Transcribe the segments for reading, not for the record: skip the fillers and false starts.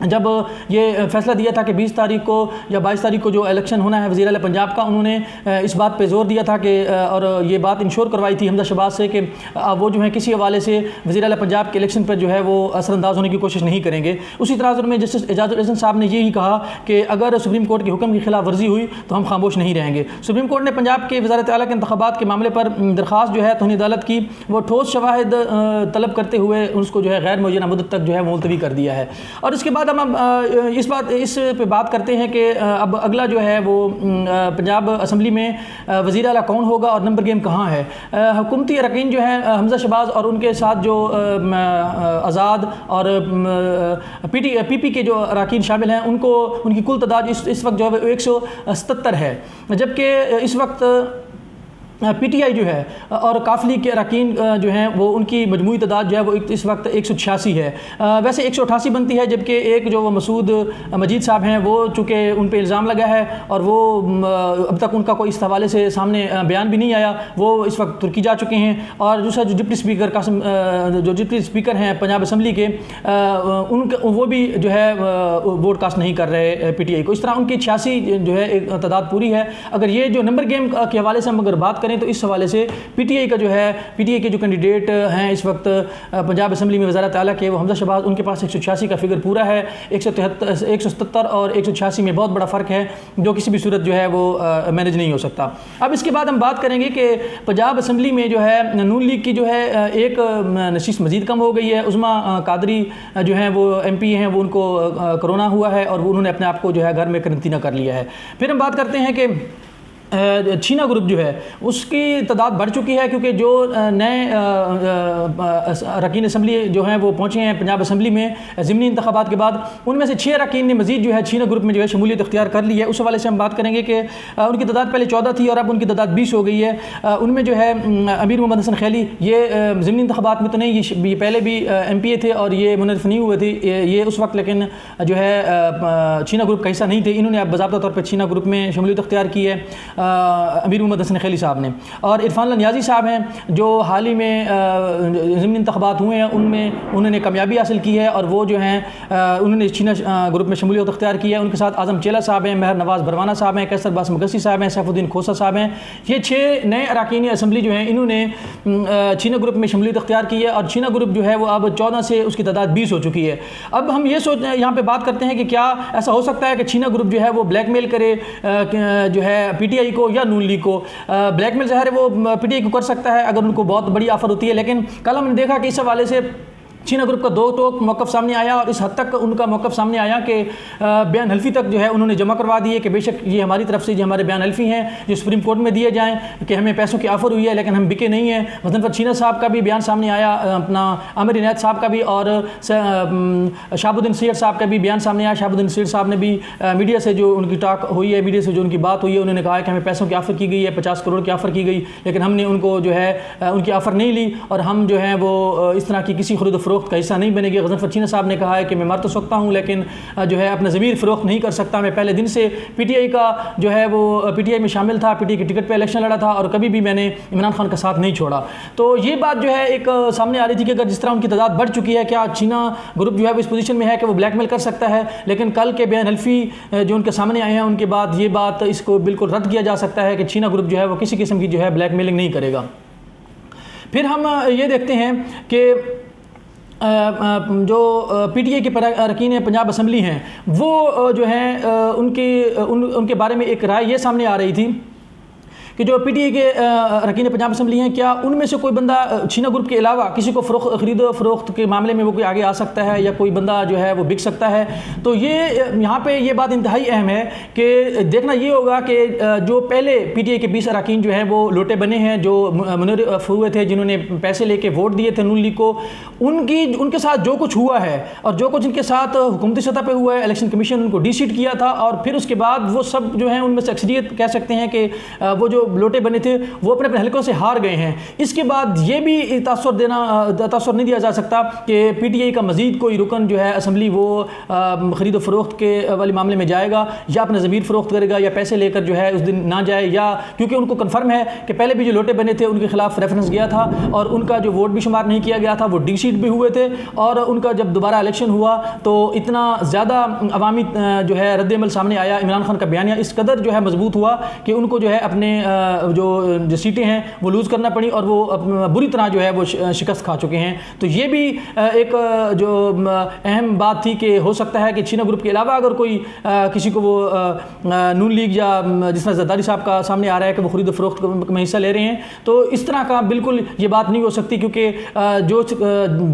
جب یہ فیصلہ دیا تھا کہ 20 تاریخ کو یا 22 تاریخ کو جو الیکشن ہونا ہے وزیر اعلیٰ پنجاب کا، انہوں نے اس بات پہ زور دیا تھا کہ اور یہ بات انشور کروائی تھی حمزہ شہباز سے کہ وہ جو ہیں کسی حوالے سے وزیر اعلیٰ پنجاب کے الیکشن پر جو ہے وہ اثر انداز ہونے کی کوشش نہیں کریں گے۔ اسی تناظر میں جسٹس اعجاز الحسن صاحب نے یہی کہا کہ اگر سپریم کورٹ کے حکم کی خلاف ورزی ہوئی تو ہم خاموش نہیں رہیں گے۔ سپریم کورٹ نے پنجاب کے وزارت اعلیٰ کے انتخابات کے معاملے پر درخواست جو ہے توہین عدالت کی وہ ٹھوس شواہد طلب کرتے ہوئے اس کو جو ہے غیر معینہ مدت تک جو ہے ملتوی کر دیا ہے۔ اور اس کے بعد ہم اس پہ بات کرتے ہیں کہ اب اگلا جو ہے وہ پنجاب اسمبلی میں وزیر اعلیٰ کون ہوگا اور نمبر گیم کہاں ہے۔ حکومتی اراکین جو ہیں حمزہ شہباز اور ان کے ساتھ جو آزاد اور پی پی کے جو اراکین شامل ہیں ان کی کل تعداد اس وقت جو ہے 177 ہے، جبکہ اس وقت پی ٹی آئی جو ہے اور کافلی کے اراکین جو ہیں وہ ان کی مجموعی تعداد جو ہے وہ اس وقت 186 ہے۔ ویسے 188 بنتی ہے، جبکہ ایک جو وہ مسعود مجید صاحب ہیں وہ چونکہ ان پہ الزام لگا ہے اور وہ اب تک ان کا کوئی اس حوالے سے سامنے بیان بھی نہیں آیا، وہ اس وقت ترکی جا چکے ہیں۔ اور دوسرا جو ڈپٹی اسپیکر ہیں پنجاب اسمبلی کے وہ بھی جو ہے ووٹ کاسٹ نہیں کر رہے پی ٹی آئی کو۔ اس طرح ان کی 86 جو ہے ایک تعداد پوری ہے۔ اگر یہ جو نمبر گیم کے حوالے سے ہم اگر بات کریں تو اس حوالے سے پی ٹی آئی کا جو ہے پی ٹی آئی کے جو کینڈیڈیٹ ہیں اس وقت پنجاب اسمبلی میں وزارت اعلیٰ کے وہ حمزہ شہباز، ان کے پاس 186 کا فگر پورا ہے۔ 177 اور 186 میں بہت بڑا فرق ہے جو کسی بھی صورت جو ہے وہ مینیج نہیں ہو سکتا۔ اب اس کے بعد ہم بات کریں گے کہ پنجاب اسمبلی میں جو ہے نون لیگ کی جو ہے ایک نشست مزید کم ہو گئی ہے۔ عظمیٰ قادری جو ہیں وہ ایم پی ہیں، وہ ان کو کرونا ہوا ہے اور انہوں نے اپنے آپ کو جو ہے گھر میں قرنطینہ کر لیا ہے۔ پھر ہم بات کرتے ہیں کہ چھینا گروپ جو ہے اس کی تعداد بڑھ چکی ہے، کیونکہ جو نئے اراکین اسمبلی جو ہیں وہ پہنچے ہیں پنجاب اسمبلی میں ضمنی انتخابات کے بعد، ان میں سے 6 اراکین نے مزید جو ہے چھینا گروپ میں جو ہے شمولیت اختیار کر لی ہے۔ اس حوالے سے ہم بات کریں گے کہ ان کی تعداد پہلے 14 تھی اور اب ان کی تعداد 20 ہو گئی ہے۔ ان میں جو ہے امیر محمد حسن خیلی، یہ ضمنی انتخابات میں تو نہیں، یہ پہلے بھی ایم پی اے تھے اور یہ منعرف نہیں ہوئے تھے یہ اس وقت، لیکن جو ہے چھینا گروپ کا حصہ نہیں تھے، انہوں نے اب باضابطہ طور پہ چھینا گروپ میں شمولیت اختیار کی ہے امیر محمد حسن خیلی صاحب نے۔ اور عرفان اللہ نیازی صاحب ہیں جو حال ہی میں ضمنی انتخابات ہوئے ہیں ان میں انہوں نے کامیابی حاصل کی ہے اور وہ جو ہیں انہوں نے چھینا گروپ میں شمولیت اختیار کی ہے۔ ان کے ساتھ اعظم چیلا صاحب ہیں، مہر نواز بھروانہ صاحب ہیں، کیسر باس مگسی صاحب ہیں، سیف الدین کھوسہ صاحب ہیں۔ یہ 6 نئے اراکین اسمبلی جو ہیں انہوں نے چھینا گروپ میں شمولیت اختیار کی ہے اور چھینا گروپ جو ہے وہ اب 14 سے اس کی تعداد 20 ہو چکی ہے۔ اب ہم یہ یہاں پہ بات کرتے ہیں کہ کیا ایسا ہو سکتا ہے کہ چھینا گروپ جو ہے وہ بلیک میل کرے جو ہے پی ٹی آئی کو یا نون لیگ کو؟ بلیک میل ظاہر ہے وہ پی ٹی آئی کو کر سکتا ہے اگر ان کو بہت بڑی آفر ہوتی ہے، لیکن کل ہم نے دیکھا کہ اس حوالے سے چھینا گروپ کا 2 ٹوک موقف سامنے آیا اور اس حد تک ان کا موقف سامنے آیا کہ بیان حلفی تک جو ہے انہوں نے جمع کروا دیے کہ بے شک یہ ہماری طرف سے جو ہمارے بیان حلفی ہیں جو سپریم کورٹ میں دیے جائیں کہ ہمیں پیسوں کی آفر ہوئی ہے لیکن ہم بکے نہیں ہیں۔ مثلاً پر چھینا صاحب کا بھی بیان سامنے آیا، اپنا عامر عنایت صاحب کا بھی، اور شہاب الدین سیڑ صاحب کا بھی بیان سامنے آیا۔ شہاب الدین سیڑ صاحب نے بھی میڈیا سے جو ان کی ٹاک ہوئی ہے، میڈیا سے جو ان کی بات ہوئی ہے، انہوں نے کہا کہ ہمیں پیسوں کی آفر کی گئی ہے، 50 کروڑ کی آفر کی گئی، لیکن ہم نے ان کو جو ہے ان کی آفر نہیں لی اور ہم جو ہے وہ اس طرح کی کسی خرید و فروخت کا حصہ نہیں بنے گے۔ غضنفر چھینا صاحب نے کہا ہے کہ میں مر تو سکتا ہوں لیکن جو ہے اپنا ضمیر فروخت نہیں کر سکتا، میں پہلے دن سے پی ٹی آئی کا جو ہے وہ پی ٹی آئی میں شامل تھا، پی ٹی آئی کی ٹکٹ پہ الیکشن لڑا تھا اور کبھی بھی میں نے عمران خان کا ساتھ نہیں چھوڑا۔ تو یہ بات جو ہے ایک سامنے آ رہی تھی کہ اگر جس طرح ان کی تعداد بڑھ چکی ہے کیا چھینا گروپ جو ہے وہ اس پوزیشن میں ہے کہ وہ بلیک میل کر سکتا ہے، لیکن کل کے بیان حلفی جو ان کے سامنے آئے ہیں ان کے بعد یہ بات اس کو بالکل رد کیا جا سکتا ہے کہ چھینا گروپ جو ہے وہ کسی قسم کی جو ہے بلیک میلنگ نہیں کرے گا۔ پھر ہم یہ دیکھتے ہیں کہ جو پی ٹی آئی کے اراکین پنجاب اسمبلی ہیں وہ جو ہیں ان کے بارے میں ایک رائے یہ سامنے آ رہی تھی کہ جو پی ٹی آئی کے اراکین پنجاب اسمبلی ہیں کیا ان میں سے کوئی بندہ چھینا گروپ کے علاوہ کسی کو خرید و فروخت کے معاملے میں وہ کوئی آگے آ سکتا ہے یا کوئی بندہ جو ہے وہ بک سکتا ہے؟ تو یہ یہاں پہ یہ بات انتہائی اہم ہے کہ دیکھنا یہ ہوگا کہ جو پہلے پی ٹی آئی کے 20 اراکین جو ہیں وہ لوٹے بنے ہیں، جو منعرف ہوئے تھے، جنہوں نے پیسے لے کے ووٹ دیے تھے نون لیگ کو، ان کے ساتھ جو کچھ ہوا ہے اور جو کچھ ان کے ساتھ حکومتی سطح پہ ہوا ہے، الیکشن کمیشن ان کو ڈی سیٹ کیا تھا اور پھر اس کے بعد وہ سب جو ہیں ان میں سے اکثریت کہہ سکتے ہیں کہ وہ جو لوٹے بنے تھے وہ اپنے اپنے حلقوں سے ہار گئے ہیں۔ اس کے بعد یہ بھی تاثر نہیں دیا جا سکتا کہ پی ٹی آئی کا مزید کوئی رکن جو ہے اسمبلی وہ خرید و فروخت کے والے معاملے میں جائے گا یا اپنا ضمیر فروخت کرے گا یا پیسے لے کر جو ہے اس دن نہ جائے، یا کیونکہ ان کو کنفرم ہے کہ پہلے بھی جو لوٹے بنے تھے ان کے خلاف ریفرنس گیا تھا اور ان کا جو ووٹ بھی شمار نہیں کیا گیا تھا، وہ ڈی شیٹ بھی ہوئے تھے، اور ان کا جب دوبارہ الیکشن ہوا تو اتنا زیادہ عوامی جو ہے رد عمل سامنے آیا، عمران خان کا بیانیہ اس قدر جو ہے مضبوط ہوا کہ ان کو جو ہے اپنے جو سیٹیں ہیں وہ لوز کرنا پڑی اور وہ بری طرح جو ہے وہ شکست کھا چکے ہیں۔ تو یہ بھی ایک جو اہم بات تھی کہ ہو سکتا ہے کہ چینا گروپ کے علاوہ اگر کوئی کسی کو وہ نون لیگ یا جس طرح زرداری صاحب کا سامنے آ رہا ہے کہ وہ خرید و فروخت میں حصہ لے رہے ہیں، تو اس طرح کا بالکل یہ بات نہیں ہو سکتی، کیونکہ جو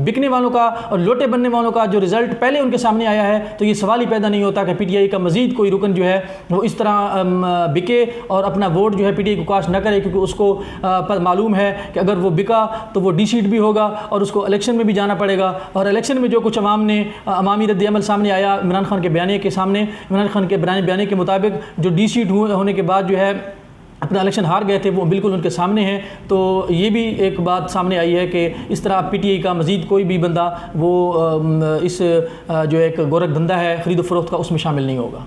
بکنے والوں کا اور لوٹے بننے والوں کا جو رزلٹ پہلے ان کے سامنے آیا ہے تو یہ سوال ہی پیدا نہیں ہوتا کہ پی ٹی آئی کا مزید کوئی رکن جو ہے وہ اس طرح بکے اور اپنا ووٹ جو ہے پی ٹی آئی کو کاسٹ نہ کرے، کیونکہ اس کو معلوم ہے کہ اگر وہ بکا تو وہ ڈی سیٹ بھی ہوگا اور اس کو الیکشن میں بھی جانا پڑے گا، اور الیکشن میں جو کچھ عوام نے عوامی رد عمل سامنے آیا عمران خان کے بیانیے کے سامنے، عمران خان کے بیانیے کے مطابق جو ڈی سیٹ ہونے کے بعد جو ہے اپنا الیکشن ہار گئے تھے وہ بالکل ان کے سامنے ہیں۔ تو یہ بھی ایک بات سامنے آئی ہے کہ اس طرح پی ٹی آئی کا مزید کوئی بھی بندہ وہ اس جو ایک گورکھ دھندا ہے خرید و فروخت کا اس میں شامل نہیں ہوگا۔